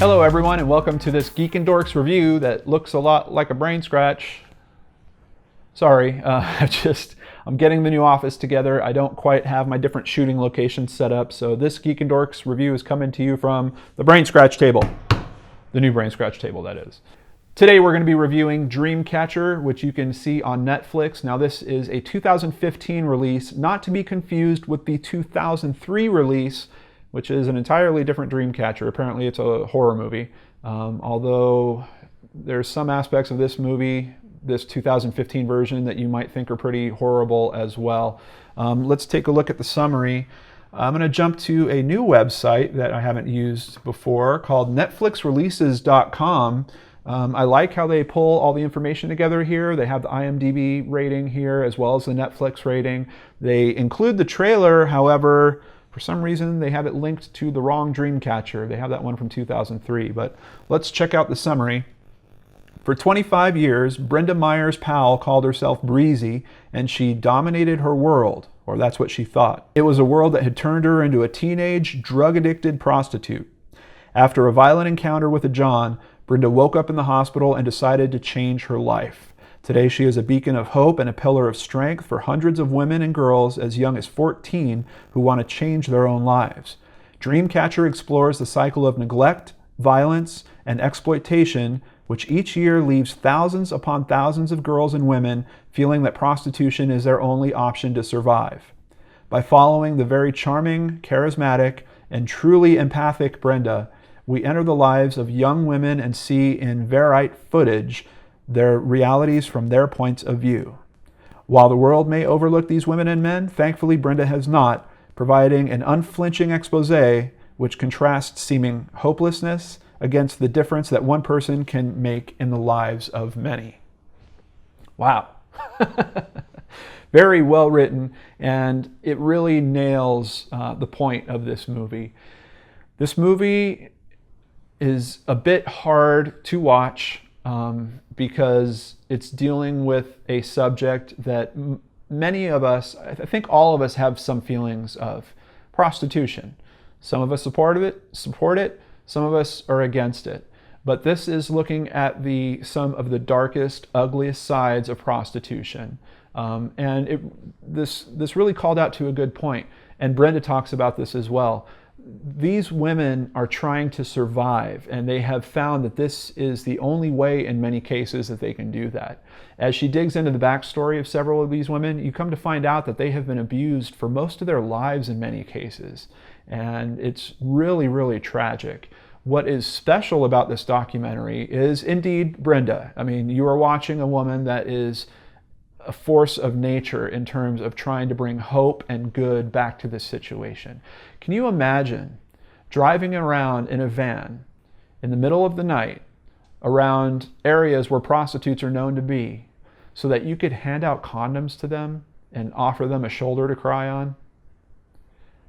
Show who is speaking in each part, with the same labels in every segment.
Speaker 1: Hello everyone, and welcome to this Geek and Dorks review that looks a lot like a brain scratch. Sorry, I'm getting the new office together. I don't quite have my different shooting locations set up, so this Geek and Dorks review is coming to you from the brain scratch table. The new brain scratch table, that is. Today we're going to be reviewing DreamCatcher, which you can see on Netflix. Now this is a 2015 release, not to be confused with the 2003 release, which is an entirely different DreamCatcher. Apparently it's a horror movie, although there's some aspects of this movie, this 2015 version, that you might think are pretty horrible as well. Let's take a look at the summary. I'm going to jump to a new website that I haven't used before called netflixreleases.com. I like how they pull all the information together here. They have the IMDb rating here as well as the Netflix rating. They include the trailer, however, for some reason they have it linked to the wrong DreamCatcher. They have that one from 2003, but let's check out the summary. For 25 years, Brenda Myers-Powell called herself Breezy, and she dominated her world, or that's what she thought. It was a world that had turned her into a teenage, drug-addicted prostitute. After a violent encounter with a John, Brenda woke up in the hospital and decided to change her life. Today she is a beacon of hope and a pillar of strength for hundreds of women and girls as young as 14 who want to change their own lives. DreamCatcher explores the cycle of neglect, violence, and exploitation, which each year leaves thousands upon thousands of girls and women feeling that prostitution is their only option to survive. By following the very charming, charismatic, and truly empathic Brenda, we enter the lives of young women and see in verite footage their realities from their points of view. While the world may overlook these women and men, thankfully Brenda has not, providing an unflinching expose which contrasts seeming hopelessness against the difference that one person can make in the lives of many. Wow. Very well written, and it really nails the point of this movie. This movie is a bit hard to watch because it's dealing with a subject that many of us, I think all of us, have some feelings of: prostitution. Some of us support it, some of us are against it. But this is looking at some of the darkest, ugliest sides of prostitution. This really called out to a good point, and Brenda talks about this as well. These women are trying to survive, and they have found that this is the only way in many cases that they can do that. As she digs into the backstory of several of these women, you come to find out that they have been abused for most of their lives in many cases. And it's really, really tragic. What is special about this documentary is indeed Brenda. I mean, you are watching a woman that is a force of nature in terms of trying to bring hope and good back to this situation. Can you imagine driving around in a van in the middle of the night around areas where prostitutes are known to be so that you could hand out condoms to them and offer them a shoulder to cry on?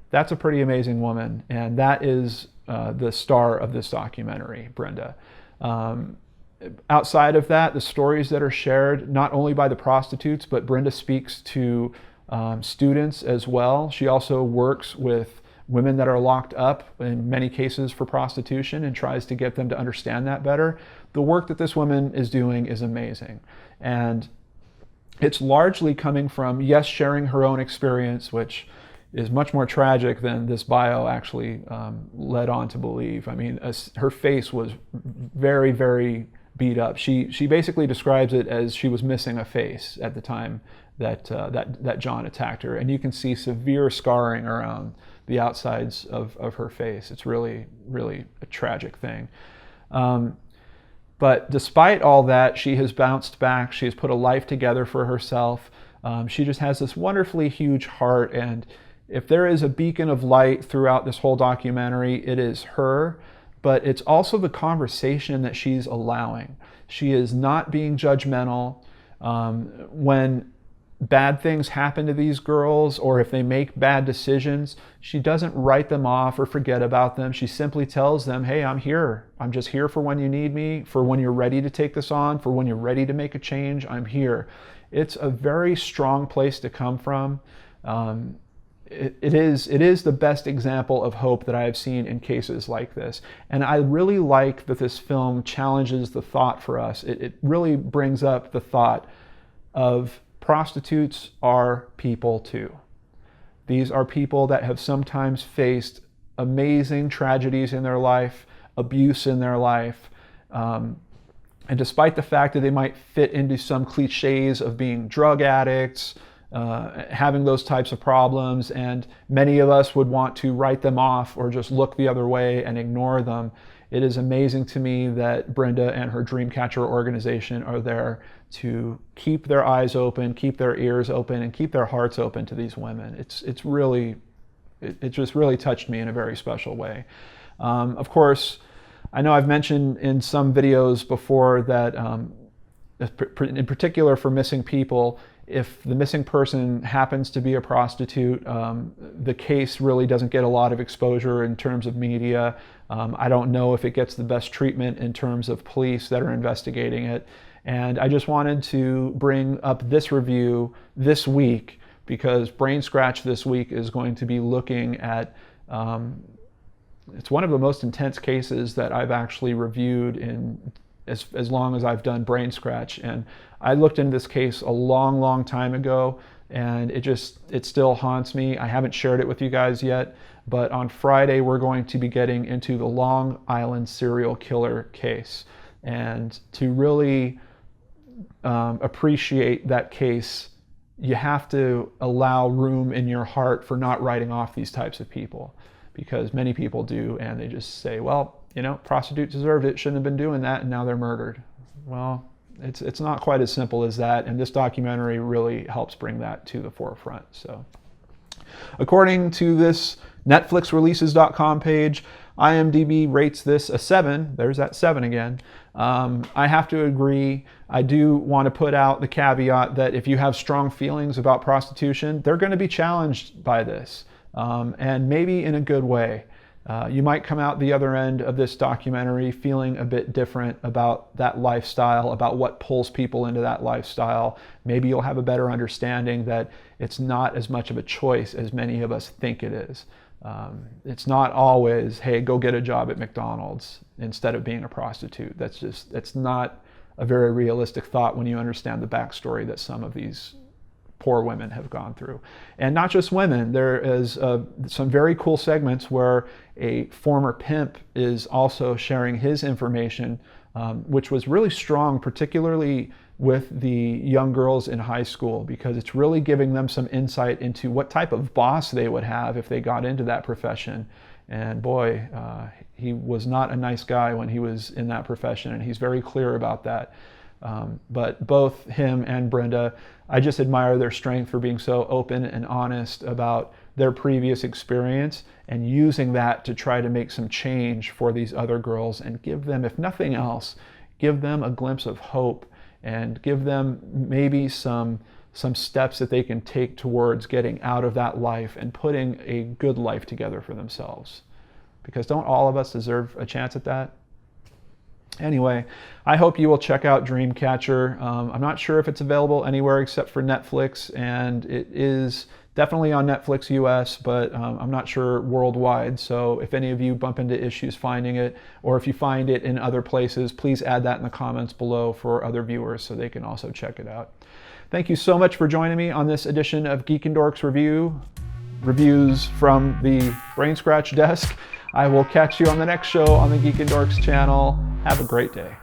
Speaker 1: That's a pretty amazing woman, and that is the star of this documentary, Brenda. Outside of that, the stories that are shared, not only by the prostitutes, but Brenda speaks to students as well. She also works with women that are locked up, in many cases for prostitution, and tries to get them to understand that better. The work that this woman is doing is amazing. And it's largely coming from, yes, sharing her own experience, which is much more tragic than this bio actually led on to believe. I mean, her face was very, very beat up. She basically describes it as she was missing a face at the time that John attacked her, and you can see severe scarring around the outsides of her face. It's really, really a tragic thing. But despite all that, she has bounced back. She has put a life together for herself. She just has this wonderfully huge heart, and if there is a beacon of light throughout this whole documentary, it is her, but it's also the conversation that she's allowing. She is not being judgmental. When bad things happen to these girls, or if they make bad decisions, she doesn't write them off or forget about them. She simply tells them, hey, I'm here. I'm just here for when you need me, for when you're ready to take this on, for when you're ready to make a change, I'm here. It's a very strong place to come from. it is the best example of hope that I have seen in cases like this. And I really like that this film challenges the thought for us. It really brings up the thought of prostitutes are people too. These are people that have sometimes faced amazing tragedies in their life, abuse in their life, and despite the fact that they might fit into some cliches of being drug addicts, having those types of problems, and many of us would want to write them off or just look the other way and ignore them, it is amazing to me that Brenda and her DreamCatcher organization are there to keep their eyes open, keep their ears open, and keep their hearts open to these women. It just really touched me in a very special way. Of course, I know I've mentioned in some videos before that in particular for missing people, if the missing person happens to be a prostitute, the case really doesn't get a lot of exposure in terms of media. I don't know if it gets the best treatment in terms of police that are investigating it. And I just wanted to bring up this review this week because Brain Scratch this week is going to be looking at, it's one of the most intense cases that I've actually reviewed in as long as I've done Brain Scratch. And I looked into this case a long time ago, and it still haunts me. I haven't shared it with you guys yet, but on Friday we're going to be getting into the Long Island serial killer case. And to really appreciate that case, you have to allow room in your heart for not writing off these types of people, because many people do, and they just say, well, you know, prostitute deserved it, shouldn't have been doing that, and now they're murdered. Well, it's not quite as simple as that, and this documentary really helps bring that to the forefront. So, according to this NetflixReleases.com page, IMDb rates this a 7. There's that 7 again. I have to agree. I do want to put out the caveat that if you have strong feelings about prostitution, they're going to be challenged by this, and maybe in a good way. You might come out the other end of this documentary feeling a bit different about that lifestyle, about what pulls people into that lifestyle. Maybe you'll have a better understanding that it's not as much of a choice as many of us think it is. It's not always, hey, go get a job at McDonald's instead of being a prostitute. That's not a very realistic thought when you understand the backstory that some of these poor women have gone through. And not just women, there is some very cool segments where a former pimp is also sharing his information, which was really strong, particularly with the young girls in high school, because it's really giving them some insight into what type of boss they would have if they got into that profession. And boy, he was not a nice guy when he was in that profession, and he's very clear about that. But both him and Brenda, I just admire their strength for being so open and honest about their previous experience and using that to try to make some change for these other girls and give them, if nothing else, give them a glimpse of hope and give them maybe some steps that they can take towards getting out of that life and putting a good life together for themselves. Because don't all of us deserve a chance at that? Anyway, I hope you will check out DreamCatcher. I'm not sure if it's available anywhere except for Netflix, and it is definitely on Netflix US, but I'm not sure worldwide. So if any of you bump into issues finding it, or if you find it in other places, please add that in the comments below for other viewers so they can also check it out. Thank you so much for joining me on this edition of Geek and Dorks Reviews from the Brain Scratch desk. I will catch you on the next show on the Geek and Dorks channel. Have a great day.